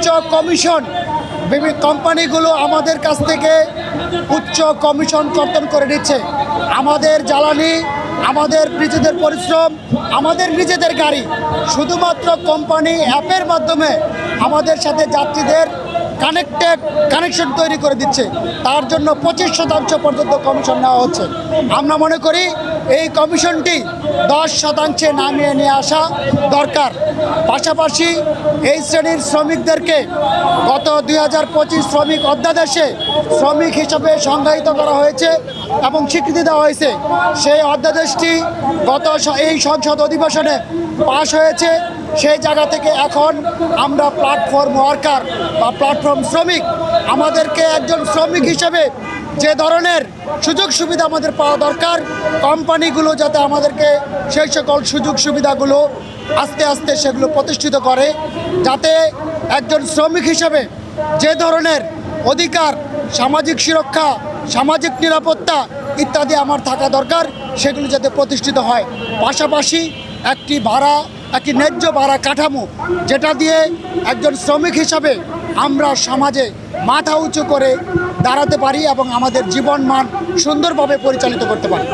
উচ্চ কমিশন কোম্পানিগুলো আমাদের কাছ থেকে উচ্চ কমিশন কর্তন করে নিচ্ছে। আমাদের জ্বালানি, আমাদের নিজেদের পরিশ্রম, আমাদের নিজেদের গাড়ি, শুধুমাত্র কোম্পানি অ্যাপের মাধ্যমে আমাদের সাথে যাত্রীদের কানেকশন তৈরি করে দিচ্ছে। তার জন্য 25% পর্যন্ত কমিশন নেওয়া হচ্ছে। আমরা মনে করি এই কমিশনটি 10% নামিয়ে নিয়ে আসা দরকার। পাশাপাশি এই শ্রেণীর শ্রমিকদেরকে গত 2025 শ্রমিক অধ্যাদেশে শ্রমিক হিসাবে সংজ্ঞায়িত করা হয়েছে এবং স্বীকৃতি দেওয়া হয়েছে। সেই অধ্যাদেশটি এই সংসদ অধিবেশনে পাশ হয়েছে। সেই জায়গা থেকে এখন আমরা প্ল্যাটফর্ম ওয়ার্কার বা প্ল্যাটফর্ম শ্রমিক, আমাদেরকে একজন শ্রমিক হিসেবে যে ধরনের সুযোগ সুবিধা আমাদের পাওয়া দরকার, কোম্পানিগুলো যাতে আমাদেরকে সেই সকল সুযোগ সুবিধাগুলো আস্তে আস্তে সেগুলো প্রতিষ্ঠিত করে, যাতে একজন শ্রমিক হিসেবে যে ধরনের অধিকার, সামাজিক সুরক্ষা, সামাজিক নিরাপত্তা ইত্যাদি আমার থাকা দরকার, সেগুলো যাতে প্রতিষ্ঠিত হয়। পাশাপাশি একটি ন্যায্য ভাড়া কাঠামো, যেটা দিয়ে একজন শ্রমিক হিসাবে আমরা সমাজে মাথা উঁচু করে দাঁড়াতে পারি এবং আমাদের জীবন মান সুন্দরভাবে পরিচালিত করতে পারি।